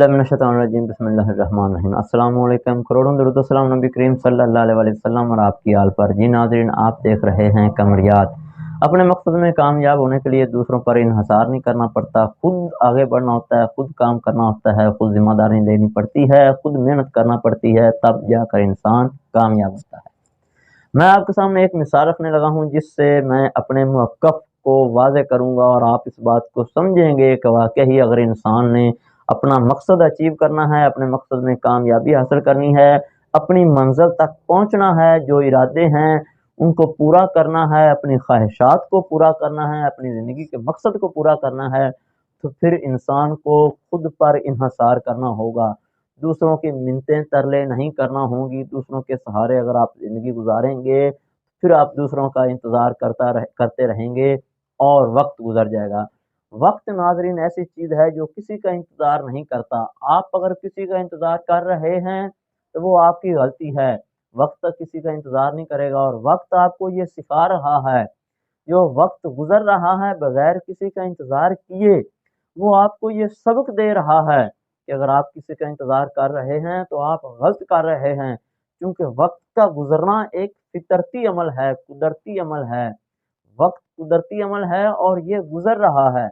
औज़ुबिल्लाहिमिनश्शैतानिर्रजीम बिस्मिल्लाहिर्रहमानिर्रहीम। अस्सलामु अलैकुम, करोड़ों दरूद व सलाम नबी करीम सल्लल्लाहु अलैहि वसल्लम और आपकी आल पर। जी नाज़रीन, आप देख रहे हैं कमरियात। अपने मकसद में कामयाब होने के लिए दूसरों पर इन्हसार नहीं करना पड़ता, खुद आगे बढ़ना होता है, खुद काम करना होता है, खुद ज़िम्मेदारी लेनी पड़ती है, खुद मेहनत करना पड़ती है, तब जाकर इंसान कामयाब होता है। मैं आपके सामने एक मिसाल रखने लगा हूँ जिससे मैं अपने मौक़िफ़ को वाज़ेह करूँगा और आप इस बात को समझेंगे कि वाक़ई अगर इंसान ने अपना मकसद अचीव करना है, अपने मकसद में कामयाबी हासिल करनी है, अपनी मंज़िल तक पहुँचना है, जो इरादे हैं उनको पूरा करना है, अपनी ख्वाहिशात को पूरा करना है, अपनी ज़िंदगी के मकसद को पूरा करना है, तो फिर इंसान को खुद पर इन्हसार करना होगा। दूसरों की मिन्नतें तरले नहीं करना होंगी, दूसरों के सहारे अगर आप ज़िंदगी गुज़ारेंगे, फिर आप दूसरों का इंतज़ार करते रहेंगे और वक़्त गुज़र जाएगा। वक़्त नाज़रीन ऐसी चीज़ है जो किसी का इंतज़ार नहीं करता। आप अगर किसी का इंतज़ार कर रहे हैं, तो वो आपकी गलती है। वक़्त किसी का इंतज़ार नहीं करेगा और वक़्त आपको ये सिखा रहा है, जो वक़्त गुज़र रहा है बगैर किसी का इंतज़ार किए, वो आपको ये सबक दे रहा है कि अगर आप किसी का इंतज़ार कर रहे हैं, तो आप गलत कर रहे हैं। क्योंकि वक़्त का गुज़रना एक फितरती अमल है, कुदरती अमल है। वक़्त कुदरती अमल है और ये गुज़र रहा है,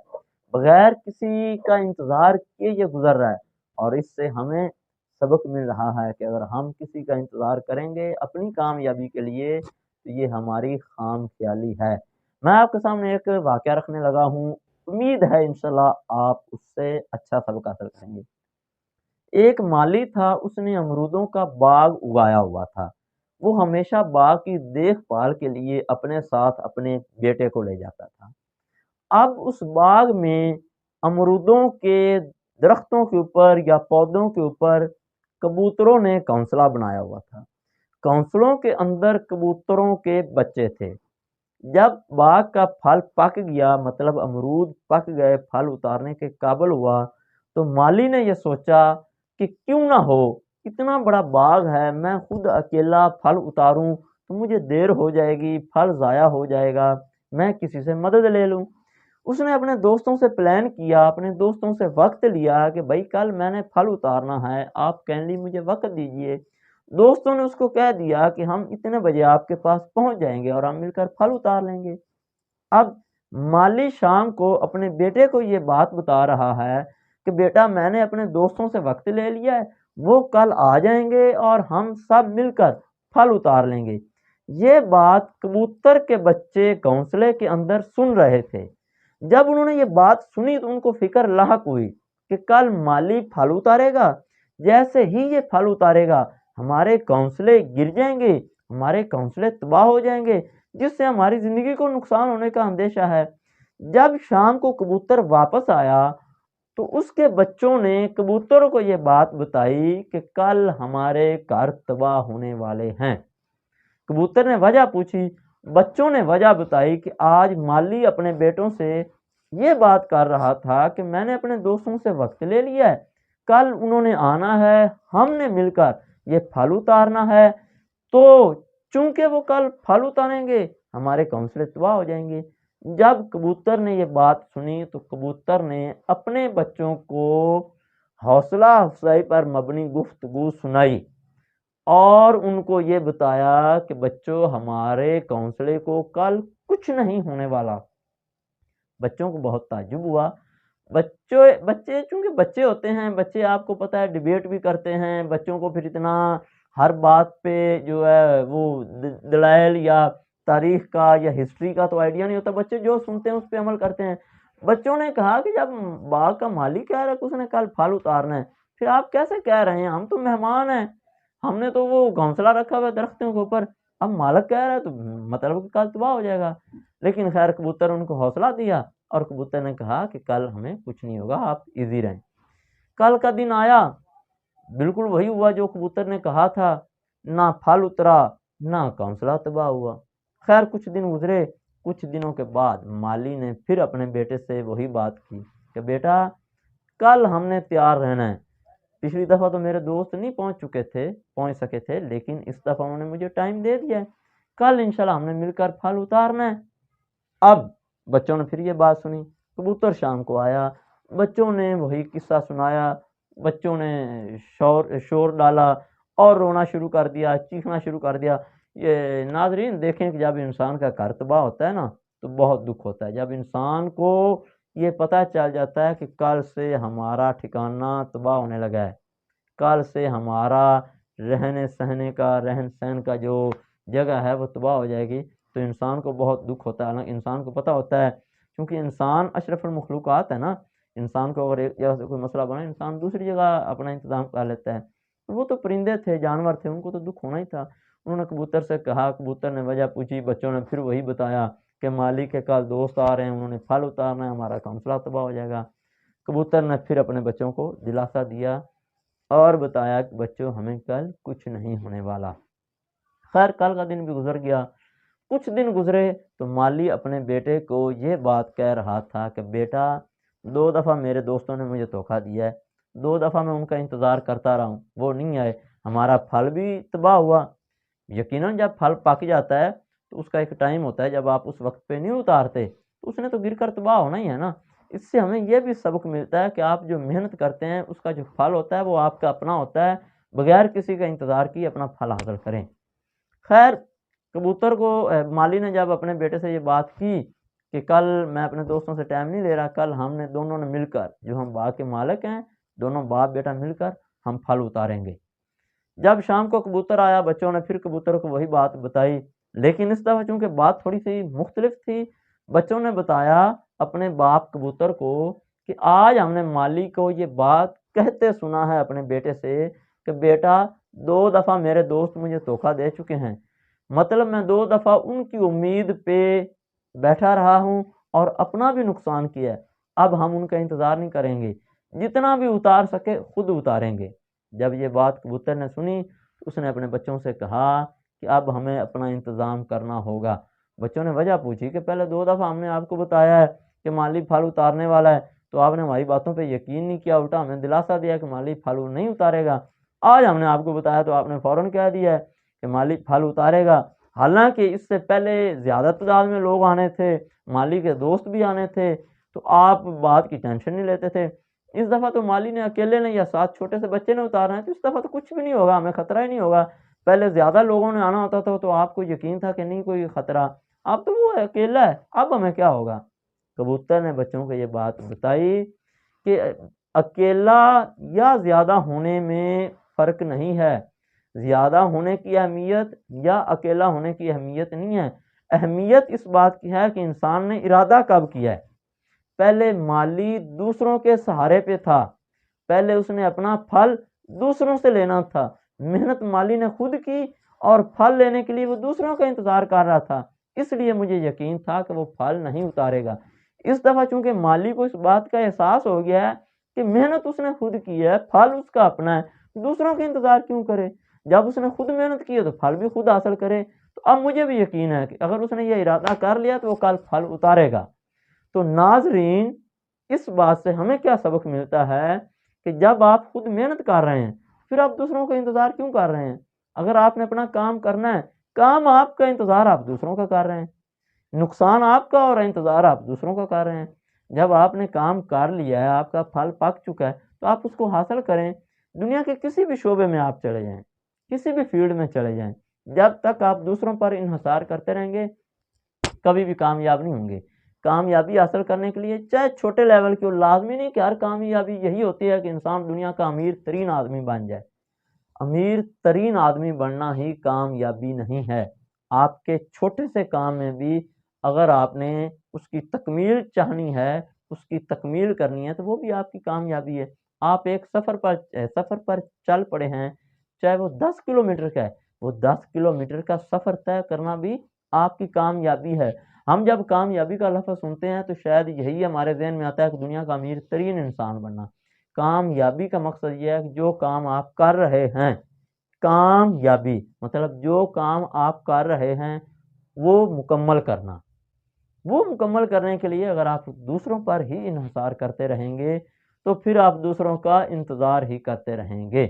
बगैर किसी का इंतज़ार किए ये गुज़र रहा है। और इससे हमें सबक मिल रहा है कि अगर हम किसी का इंतज़ार करेंगे अपनी कामयाबी के लिए, तो ये हमारी खामख़याली है। मैं आपके सामने एक वाक़या रखने लगा हूँ, उम्मीद है इंशाअल्लाह आप उससे अच्छा सबक हासिल करेंगे। एक माली था, उसने अमरूदों का बाग उगाया हुआ था। वो हमेशा बाग की देखभाल के लिए अपने साथ अपने बेटे को ले जाता था। अब उस बाग में अमरूदों के दरख्तों के ऊपर या पौधों के ऊपर कबूतरों ने घोंसला बनाया हुआ था। घोंसलों के अंदर कबूतरों के बच्चे थे। जब बाग का फल पक गया, मतलब अमरूद पक गए, फल उतारने के काबिल हुआ, तो माली ने ये सोचा कि क्यों ना हो, इतना बड़ा बाग है, मैं खुद अकेला फल उतारूं तो मुझे देर हो जाएगी, फल ज़ाया हो जाएगा, मैं किसी से मदद ले लूं। उसने अपने दोस्तों से प्लान किया, अपने दोस्तों से वक्त लिया कि भाई कल मैंने फल उतारना है, आप काइंडली मुझे वक्त दीजिए। दोस्तों ने उसको कह दिया कि हम इतने बजे आपके पास पहुंच जाएंगे और हम मिलकर फल उतार लेंगे। अब माली शाम को अपने बेटे को ये बात बता रहा है कि बेटा मैंने अपने दोस्तों से वक्त ले लिया है, वो कल आ जाएंगे और हम सब मिलकर फल उतार लेंगे। ये बात कबूतर के बच्चे घोंसले के अंदर सुन रहे थे। जब उन्होंने ये बात सुनी तो उनको फिक्र लाहक हुई कि कल माली फल उतारेगा, जैसे ही ये फल उतारेगा हमारे घोंसले गिर जाएंगे, हमारे घोंसले तबाह हो जाएंगे, जिससे हमारी ज़िंदगी को नुकसान होने का अंदेशा है। जब शाम को कबूतर वापस आया, तो उसके बच्चों ने कबूतर को ये बात बताई कि कल हमारे घर तबाह होने वाले हैं। कबूतर ने वजह पूछी, बच्चों ने वजह बताई कि आज माली अपने बेटों से ये बात कर रहा था कि मैंने अपने दोस्तों से वक्त ले लिया है, कल उन्होंने आना है, हमने मिलकर ये फल उतारना है, तो चूंकि वो कल फल उतारेंगे हमारे घोंसले तबाह हो जाएंगे। जब कबूतर ने ये बात सुनी तो कबूतर ने अपने बच्चों को हौसला अफजाई पर मबनी गुफ्तगू सुनाई और उनको ये बताया कि बच्चों हमारे घोंसले को कल कुछ नहीं होने वाला। बच्चों को बहुत ताज्जुब हुआ। बच्चों बच्चे चूँकि बच्चे होते हैं, बच्चे आपको पता है डिबेट भी करते हैं, बच्चों को फिर इतना हर बात पे जो है वो दलाइल या तारीख का या हिस्ट्री का तो आइडिया नहीं होता, बच्चे जो सुनते हैं उस पे अमल करते हैं। बच्चों ने कहा कि जब बाग का मालिक कह रहा है कि उसने कल फल उतारना है, फिर आप कैसे कह रहे हैं? हम तो मेहमान हैं, हमने तो वो घोंसला रखा हुआ है दरख्तों के ऊपर, अब मालिक कह रहा है तो मतलब कि कल तबाह हो जाएगा। लेकिन खैर कबूतर उनको हौसला दिया और कबूतर ने कहा कि कल हमें कुछ नहीं होगा, आप ईज़ी रहें। कल का दिन आया, बिल्कुल वही हुआ जो कबूतर ने कहा था, ना फल उतरा, ना घोंसला तबाह हुआ। खैर कुछ दिन गुज़रे, कुछ दिनों के बाद माली ने फिर अपने बेटे से वही बात की कि बेटा कल हमने तैयार रहना है। पिछली दफ़ा तो मेरे दोस्त नहीं पहुँच सके थे, लेकिन इस दफ़ा उन्होंने मुझे टाइम दे दिया है। कल इंशाल्लाह हमने मिलकर फल उतारना है। अब बच्चों ने फिर ये बात सुनी, कबूतर शाम को आया, बच्चों ने वही किस्सा सुनाया, बच्चों ने शोर डाला और रोना शुरू कर दिया, चीखना शुरू कर दिया। ये नाज़रीन देखें कि जब इंसान का घर तबाह होता है ना तो बहुत दुख होता है। जब इंसान को ये पता चल जाता है कि कल से हमारा ठिकाना तबाह होने लगा है, कल से हमारा रहने सहने का, रहन सहन का जो जगह है वो तबाह हो जाएगी, तो इंसान को बहुत दुख होता है। हालांकि इंसान को पता होता है, क्योंकि इंसान अशरफुल मखलूक़ात है ना, इंसान को अगर एक जगह से कोई मसला बना, इंसान दूसरी जगह अपना इंतज़ाम कर लेता है। वो तो परिंदे थे, जानवर थे, उनको तो दुख होना ही था। उन्होंने कबूतर से कहा, कबूतर ने वजह पूछी, बच्चों ने फिर वही बताया कि मालिक के कल दोस्त आ रहे हैं, उन्होंने फल उतारना है, हमारा काउंसला तबाह हो जाएगा। कबूतर ने फिर अपने बच्चों को दिलासा दिया और बताया कि बच्चों हमें कल कुछ नहीं होने वाला। खैर कल का दिन भी गुजर गया। कुछ दिन गुजरे तो माली अपने बेटे को ये बात कह रहा था कि बेटा 2 दफ़ा मेरे दोस्तों ने मुझे धोखा दिया है, 2 दफ़ा मैं उनका इंतज़ार करता रहा हूँ, वो नहीं आए, हमारा फल भी तबाह हुआ। यकीनन जब फल पक जाता है तो उसका एक टाइम होता है, जब आप उस वक्त पे नहीं उतारते तो उसने तो गिरकर तबाह होना ही है ना। इससे हमें यह भी सबक मिलता है कि आप जो मेहनत करते हैं उसका जो फल होता है वो आपका अपना होता है, बगैर किसी का इंतज़ार किए अपना फल हासिल करें। खैर कबूतर को माली ने जब अपने बेटे से ये बात की कि कल मैं अपने दोस्तों से टाइम नहीं ले रहा, कल हमने दोनों ने मिलकर, जो हम बाग के मालिक हैं, दोनों बाप बेटा मिलकर हम फल उतारेंगे। जब शाम को कबूतर आया, बच्चों ने फिर कबूतर को वही बात बताई, लेकिन इस दफ़ा चूँकि बात थोड़ी सी मुख्तलिफ थी। बच्चों ने बताया अपने बाप कबूतर को कि आज हमने माली को ये बात कहते सुना है अपने बेटे से कि बेटा 2 दफ़ा मेरे दोस्त मुझे धोखा दे चुके हैं, मतलब मैं 2 दफ़ा उनकी उम्मीद पे बैठा रहा हूँ और अपना भी नुकसान किया है। अब हम उनका इंतज़ार नहीं करेंगे, जितना भी उतार सके खुद उतारेंगे। जब ये बात कबूतर ने सुनी तो उसने अपने बच्चों से कहा कि अब हमें अपना इंतज़ाम करना होगा। बच्चों ने वजह पूछी कि पहले 2 दफ़ा हमने आपको बताया है कि माली फल उतारने वाला है, तो आपने हमारी बातों पे यकीन नहीं किया, उल्टा हमें दिलासा दिया कि माली फल नहीं उतारेगा। आज हमने आपको बताया तो आपने फ़ौरन कह दिया है कि माली फल उतारेगा। हालांकि इससे पहले ज़्यादा तादाद में लोग आने थे, माली के दोस्त भी आने थे, तो आप बात की टेंशन नहीं लेते थे। इस दफ़ा तो माली ने अकेले ने या 7 छोटे से बच्चे ने उतारना है, तो इस दफ़ा तो कुछ भी नहीं होगा, हमें खतरा ही नहीं होगा। पहले ज़्यादा लोगों ने आना होता था तो आपको यकीन था कि नहीं कोई खतरा, अब तो वो अकेला है, अब हमें क्या होगा। कबूतर ने बच्चों को ये बात बताई कि अकेला या ज़्यादा होने में फ़र्क नहीं है, ज़्यादा होने की अहमियत या अकेला होने की अहमियत नहीं है। अहमियत इस बात की है कि इंसान ने इरादा कब किया है। पहले माली दूसरों के सहारे पे था, पहले उसने अपना फल दूसरों से लेना था। मेहनत माली ने खुद की और फल लेने के लिए वो दूसरों का इंतज़ार कर रहा था, इसलिए मुझे यकीन था कि वो फल नहीं उतारेगा। इस दफ़ा चूँकि माली को इस बात का एहसास हो गया है कि मेहनत उसने खुद की है, फल उसका अपना है, दूसरों के इंतज़ार क्यों करे? जब उसने खुद मेहनत की है तो फल भी खुद हासिल करे। तो अब मुझे भी यकीन है कि अगर उसने ये इरादा कर लिया तो वो कल फल उतारेगा। तो नाज़रीन इस बात से हमें क्या सबक मिलता है कि जब आप खुद मेहनत कर रहे हैं, फिर आप दूसरों का इंतज़ार क्यों कर रहे हैं? अगर आपने अपना काम करना है, काम आपका, इंतज़ार आप दूसरों का कर रहे हैं। नुकसान आपका और इंतज़ार आप दूसरों का कर रहे हैं। जब आपने काम कर लिया है, आपका फल पक चुका है, तो आप उसको हासिल करें। दुनिया के किसी भी शोबे में आप चले जाएँ, किसी भी फ़ील्ड में चले जाएँ, जब तक आप दूसरों पर इन्हिसार करते रहेंगे, कभी भी कामयाब नहीं होंगे। कामयाबी हासिल करने के लिए चाहे छोटे लेवल की हो, लाज़मी नहीं कि हर कामयाबी यही होती है कि इंसान दुनिया का अमीर तरीन आदमी बन जाए। अमीर तरीन आदमी बनना ही कामयाबी नहीं है। आपके छोटे से काम में भी अगर आपने उसकी तकमील चाहनी है, उसकी तकमील करनी है, तो वो भी आपकी कामयाबी है। आप एक सफ़र पर चल पड़े हैं, चाहे वो 10 किलोमीटर का है, वो 10 किलोमीटर का सफ़र तय करना भी आपकी कामयाबी है। हम जब कामयाबी का लफ़्ज़ सुनते हैं तो शायद यही हमारे ज़हन में आता है कि दुनिया का अमीर तरीन इंसान बनना। कामयाबी का मकसद ये है कि जो काम आप कर रहे हैं, कामयाबी मतलब जो काम आप कर रहे हैं वो मुकम्मल करना। वो मुकम्मल करने के लिए अगर आप दूसरों पर ही इन्हिसार करते रहेंगे, तो फिर आप दूसरों का इंतज़ार ही करते रहेंगे।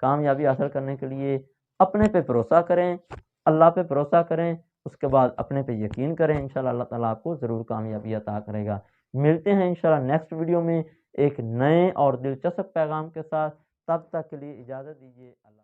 कामयाबी हासिल करने के लिए अपने पे भरोसा करें, अल्लाह पे भरोसा करें, उसके बाद अपने पे यकीन करें। इंशाअल्लाह अल्लाह ताला आपको ज़रूर कामयाबी अता करेगा। मिलते हैं इंशाअल्लाह नेक्स्ट वीडियो में एक नए और दिलचस्प पैगाम के साथ। तब तक के लिए इजाज़त दीजिए। अल्लाह।